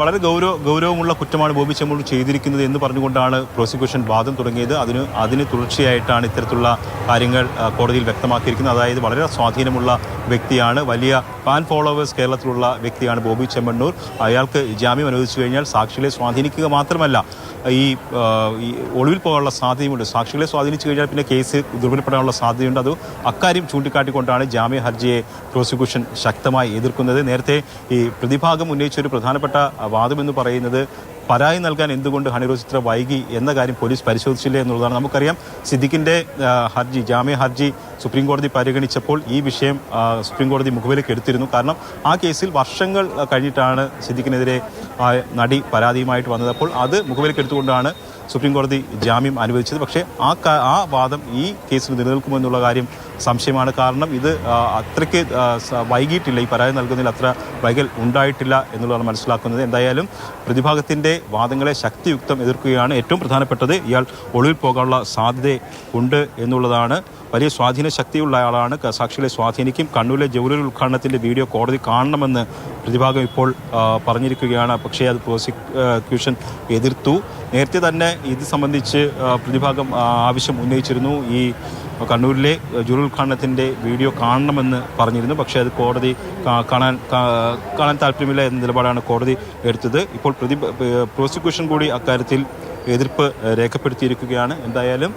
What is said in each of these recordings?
വളരെ ഗൗരവമുള്ള കുറ്റമാണ് ബോബി ചെമ്മണ്ണൂർ ചെയ്തിരിക്കുന്നത് എന്ന് പറഞ്ഞുകൊണ്ടാണ് പ്രോസിക്യൂഷൻ വാദം തുടങ്ങിയത്. അതിന് തുടർച്ചയായിട്ടാണ് ഇത്തരത്തിലുള്ള കാര്യങ്ങൾ കോടതിയിൽ വ്യക്തമാക്കിയിരിക്കുന്നത്. അതായത് വളരെ സ്വാധീനമുള്ള വ്യക്തിയാണ്, വലിയ ഫാൻ ഫോളോവേഴ്സ് കേരളത്തിലുള്ള വ്യക്തിയാണ് ബോബി ചെമ്മണ്ണൂർ. അയാൾക്ക് ജാമ്യം അനുവദിച്ചു കഴിഞ്ഞാൽ സാക്ഷികളെ സ്വാധീനിക്കുക മാത്രമല്ല ഈ ഒളിവിൽ പോകാനുള്ള സാധ്യതയുമുണ്ട്. സാക്ഷികളെ സ്വാധീനിച്ചു കഴിഞ്ഞാൽ പിന്നെ കേസ് ദുർബലപ്പെടാനുള്ള സാധ്യതയുണ്ട്. അത് അക്കാര്യം ചൂണ്ടിക്കാട്ടിക്കൊണ്ടാണ് ജാമ്യ ഹർജിയെ പ്രോസിക്യൂഷൻ ശക്തമായി എതിർക്കുന്നത്. നേരത്തെ ഈ പ്രതിഭാഗം ഉന്നയിച്ചൊരു പ്രധാനപ്പെട്ട വാദമെന്ന് പറയുന്നത് പരാതി നൽകാൻ എന്തുകൊണ്ട് ഹണിറോസ് ഇത്ര വൈകി എന്ന കാര്യം പോലീസ് പരിശോധിച്ചില്ല എന്നുള്ളതാണ്. നമുക്കറിയാം സിദ്ദിഖിൻ്റെ ഹർജി, ജാമ്യ ഹർജി സുപ്രീം കോടതി പരിഗണിച്ചപ്പോൾ ഈ വിഷയം സുപ്രീം കോടതി മുഖവിലേക്ക് എടുത്തിരുന്നു. കാരണം ആ കേസിൽ വർഷങ്ങൾ കഴിഞ്ഞിട്ടാണ് സിദ്ദിഖിനെതിരെ നടി പരാതിയുമായിട്ട് വന്നത്. അപ്പോൾ അത് മുഖവിലേക്ക് എടുത്തുകൊണ്ടാണ് സുപ്രീം കോടതി ജാമ്യം അനുവദിച്ചത്. പക്ഷേ ആ വാദം ഈ കേസിൽ നിലനിൽക്കുമെന്നുള്ള കാര്യം സംശയമാണ്. കാരണം ഇത് അത്രയ്ക്ക് വൈകിട്ടില്ല, ഈ പരാതി നൽകുന്നതിൽ അത്ര വൈകൽ ഉണ്ടായിട്ടില്ല എന്നുള്ളതാണ് മനസ്സിലാക്കുന്നത്. എന്തായാലും പ്രതിഭാഗത്തിൻ്റെ വാദങ്ങളെ ശക്തിയുക്തം എതിർക്കുകയാണ്. ഏറ്റവും പ്രധാനപ്പെട്ടത് ഇയാൾ ഒളിവിൽ പോകാനുള്ള സാധ്യത ഉണ്ട് എന്നുള്ളതാണ്. വലിയ സ്വാധീന ശക്തിയുള്ള ആളാണ്, സാക്ഷികളെ സ്വാധീനിക്കും. കണ്ണൂരിലെ ജൗലറി ഉദ്ഘാടനത്തിൻ്റെ വീഡിയോ കോടതി കാണണമെന്ന് പ്രതിഭാഗം ഇപ്പോൾ പറഞ്ഞിരിക്കുകയാണ്. പക്ഷേ അത് പ്രോസിക്യൂഷൻ എതിർത്തു. നേരത്തെ തന്നെ ഇത് സംബന്ധിച്ച് പ്രതിഭാഗം ആവശ്യം ഉന്നയിച്ചിരുന്നു. ഈ കണ്ണൂരിലെ ജൗലറി ഉദ്ഘാടനത്തിൻ്റെ വീഡിയോ കാണണമെന്ന് പറഞ്ഞിരുന്നു. പക്ഷേ അത് കോടതി കാണാൻ താല്പര്യമില്ല എന്ന നിലപാടാണ് കോടതി എടുത്തത്. ഇപ്പോൾ പ്രോസിക്യൂഷൻ കൂടി അക്കാര്യത്തിൽ എതിർപ്പ് രേഖപ്പെടുത്തിയിരിക്കുകയാണ്. എന്തായാലും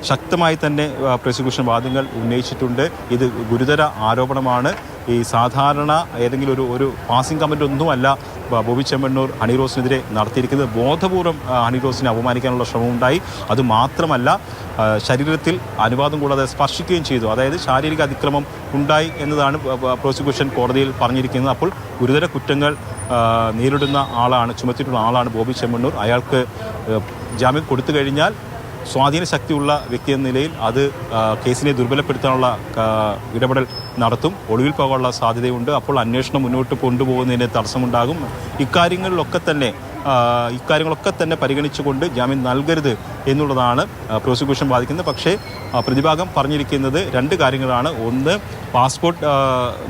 ശക്തമായി തന്നെ പ്രോസിക്യൂഷൻ വാദങ്ങൾ ഉന്നയിച്ചിട്ടുണ്ട്. ഇത് ഗുരുതര ആരോപണമാണ്. ഈ സാധാരണ ഏതെങ്കിലും ഒരു പാസിംഗ് കമൻ്റ് ഒന്നുമല്ല ബോബി ചെമ്മണ്ണൂർ ഹണിറോസിനെതിരെ നടത്തിയിരിക്കുന്നത്. ബോധപൂർവം ഹണിറോസിനെ അപമാനിക്കാനുള്ള ശ്രമമുണ്ടായി. അതുമാത്രമല്ല ശരീരത്തിൽ അനുവാദം കൂടാതെ സ്പർശിക്കുകയും ചെയ്തു. അതായത് ശാരീരിക അതിക്രമം ഉണ്ടായി എന്നതാണ് പ്രോസിക്യൂഷൻ കോടതിയിൽ പറഞ്ഞിരിക്കുന്നത്. അപ്പോൾ ഗുരുതര കുറ്റങ്ങൾ നേരിടുന്ന ആളാണ്, ചുമത്തിയിട്ടുള്ള ആളാണ് ബോബി ചെമ്മണ്ണൂർ. അയാൾക്ക് ജാമ്യം കൊടുത്തു കഴിഞ്ഞാൽ സ്വാധീന ശക്തിയുള്ള വ്യക്തി എന്ന നിലയിൽ അത് കേസിനെ ദുർബലപ്പെടുത്താനുള്ള ഇടപെടൽ നടത്തും. ഒളിവിൽ പോകാനുള്ള സാധ്യതയുണ്ട്. അപ്പോൾ അന്വേഷണം മുന്നോട്ട് കൊണ്ടുപോകുന്നതിന് തടസ്സമുണ്ടാകും. ഇക്കാര്യങ്ങളൊക്കെ തന്നെ പരിഗണിച്ചുകൊണ്ട് ജാമ്യം നൽകരുത് എന്നുള്ളതാണ് പ്രോസിക്യൂഷൻ വാദിക്കുന്നത്. പക്ഷേ പ്രതിഭാഗം പറഞ്ഞിരിക്കുന്നത് രണ്ട് കാര്യങ്ങളാണ്. ഒന്ന്, പാസ്പോർട്ട്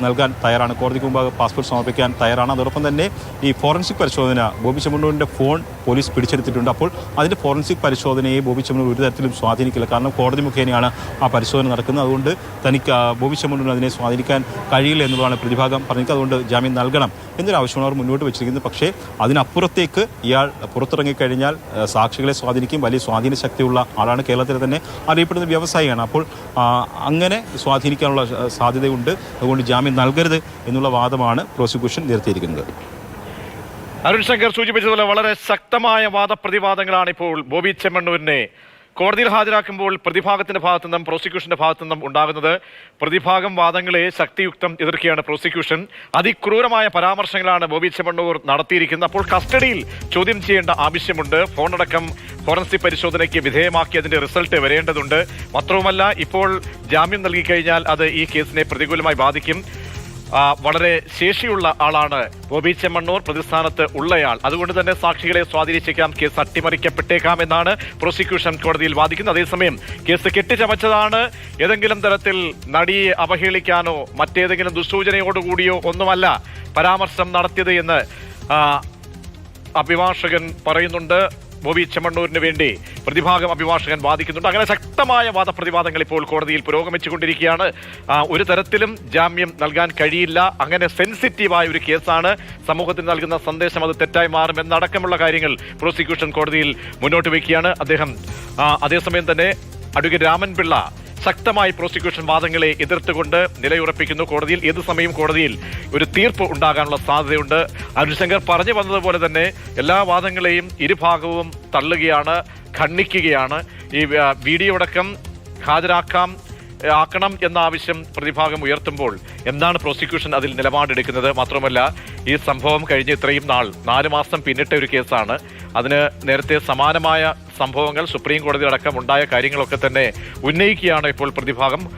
നൽകാൻ തയ്യാറാണ്, കോടതിക്ക് മുമ്പ് പാസ്പോർട്ട് സമർപ്പിക്കാൻ തയ്യാറാണ്. അതോടൊപ്പം തന്നെ ഈ ഫോറൻസിക് പരിശോധന, ബോബി ചെമ്മണ്ണൂരിൻ്റെ ഫോൺ പോലീസ് പിടിച്ചെടുത്തിട്ടുണ്ട്. അപ്പോൾ അതിൻ്റെ ഫോറൻസിക് പരിശോധനയെ ബോബി ചെമ്മണ്ണൂർ ഒരു തരത്തിലും സ്വാധീനിക്കില്ല. കാരണം കോടതി മുഖേനയാണ് ആ പരിശോധന നടക്കുന്നത്. അതുകൊണ്ട് തനിക്ക് ബോബി ചെമ്മണ്ണൂരിന് അതിനെ സ്വാധീനിക്കാൻ കഴിയില്ല എന്നുള്ളതാണ് പ്രതിഭാഗം പറഞ്ഞത്. അതുകൊണ്ട് ജാമ്യം നൽകണം എന്നൊരു ആവശ്യമാണ് അവർ മുന്നോട്ട് വെച്ചിരിക്കുന്നത്. പക്ഷേ അതിനപ്പുറത്തേക്ക് ഇയാൾ പുറത്തിറങ്ങിക്കഴിഞ്ഞാൽ സാക്ഷികളെ സ്വാധീനിക്കും. വലിയ സ്വാധീന ശക്തിയുള്ള ആളാണ്, കേരളത്തിൽ തന്നെ അറിയപ്പെടുന്ന വ്യവസായിയാണ്. അപ്പോൾ അങ്ങനെ സ്വാധീനിക്കാനുള്ള സാധ്യതയുണ്ട്. അതുകൊണ്ട് ജാമ്യം നൽകരുത് എന്നുള്ള വാദമാണ് പ്രോസിക്യൂഷൻ നിർത്തിയിരിക്കുന്നത്. അരുൺ ശങ്കർ സൂചിപ്പിച്ചതുപോലെ വളരെ ശക്തമായ വാദപ്രതിവാദങ്ങളാണ് ഇപ്പോൾ ബോബി ചെമ്മണ്ണൂരിനെ കോടതിയിൽ ഹാജരാക്കുമ്പോൾ പ്രതിഭാഗത്തിന്റെ ഭാഗത്തു നിന്നും പ്രോസിക്യൂഷന്റെ ഭാഗത്തു നിന്നും ഉണ്ടാകുന്നത്. പ്രതിഭാഗം വാദങ്ങളെ ശക്തിയുക്തം എതിർക്കുകയാണ് പ്രോസിക്യൂഷൻ. അതിക്രൂരമായ പരാമർശങ്ങളാണ് ബോബി ചെമ്മണ്ണൂർ നടത്തിയിരിക്കുന്നത്. അപ്പോൾ കസ്റ്റഡിയിൽ ചോദ്യം ചെയ്യേണ്ട ആവശ്യമുണ്ട്. ഫോണടക്കം ഫോറൻസിക് പരിശോധനയ്ക്ക് വിധേയമാക്കി അതിന്റെ റിസൾട്ട് വരേണ്ടതുണ്ട്. മാത്രവുമല്ല, ഇപ്പോൾ ജാമ്യം നൽകിക്കഴിഞ്ഞാൽ അത് ഈ കേസിനെ പ്രതികൂലമായി ബാധിക്കും. വളരെ ശേഷിയുള്ള ആളാണ് ബോബി ചെമ്മണ്ണൂർ, പ്രതിസ്ഥാനത്ത് ഉള്ളയാൾ. അതുകൊണ്ട് തന്നെ സാക്ഷികളെ സ്വാധീനിച്ചേക്കാം, കേസ് അട്ടിമറിക്കപ്പെട്ടേക്കാം എന്നാണ് പ്രോസിക്യൂഷൻ കോടതിയിൽ വാദിക്കുന്നത്. അതേസമയം കേസ് കെട്ടിച്ചമച്ചതാണ്, ഏതെങ്കിലും തരത്തിൽ നടിയെ അവഹേളിക്കാനോ മറ്റേതെങ്കിലും ദുസ്സൂചനയോടുകൂടിയോ ഒന്നുമല്ല പരാമർശം നടത്തിയത് എന്ന് അഭിഭാഷകൻ പറയുന്നുണ്ട്. ബോബി ചെമ്മണ്ണൂരിന് വേണ്ടി പ്രതിഭാഗം അഭിഭാഷകൻ വാദിക്കുന്നുണ്ട്. അങ്ങനെ ശക്തമായ വാദപ്രതിവാദങ്ങൾ ഇപ്പോൾ കോടതിയിൽ പുരോഗമിച്ചുകൊണ്ടിരിക്കുകയാണ്. ഒരു തരത്തിലും ജാമ്യം നൽകാൻ കഴിയില്ല. അങ്ങനെ സെൻസിറ്റീവായ ഒരു കേസാണ്. സമൂഹത്തിന് നൽകുന്ന സന്ദേശം അത് തെറ്റായി മാറും എന്നടക്കമുള്ള കാര്യങ്ങൾ പ്രോസിക്യൂഷൻ കോടതിയിൽ മുന്നോട്ട് വയ്ക്കുകയാണ്. അതേസമയം തന്നെ അഡ്വക്കേറ്റ് രാമൻപിള്ള ശക്തമായി പ്രോസിക്യൂഷൻ വാദങ്ങളെ എതിർത്തുകൊണ്ട് നിലയുറപ്പിക്കുന്നു. കോടതിയിൽ ഏത് സമയം കോടതിയിൽ ഒരു തീർപ്പ് ഉണ്ടാകാനുള്ള സാധ്യതയുണ്ട്. അരുൺ ശങ്കർ പറഞ്ഞു വന്നതുപോലെ തന്നെ എല്ലാ വാദങ്ങളെയും ഇരുഭാഗവും തള്ളുകയാണ്, ഖണ്ഡിക്കുകയാണ്. ഈ വീഡിയോ അടക്കം ആക്കണം എന്ന ആവശ്യം പ്രതിഭാഗം ഉയർത്തുമ്പോൾ എന്താണ് പ്രോസിക്യൂഷൻ അതിൽ നിലപാടെടുക്കുന്നത്? മാത്രമല്ല, ഈ സംഭവം കഴിഞ്ഞ് ഇത്രയും 4 മാസം പിന്നിട്ട ഒരു കേസാണ്. അതിന് നേരത്തെ സമാനമായ സംഭവങ്ങൾ സുപ്രീം കോടതി അടക്കം ഉണ്ടായ കാര്യങ്ങളൊക്കെ തന്നെ ഉന്നയിക്കുകയാണ് ഇപ്പോൾ പ്രതിഭാഗം.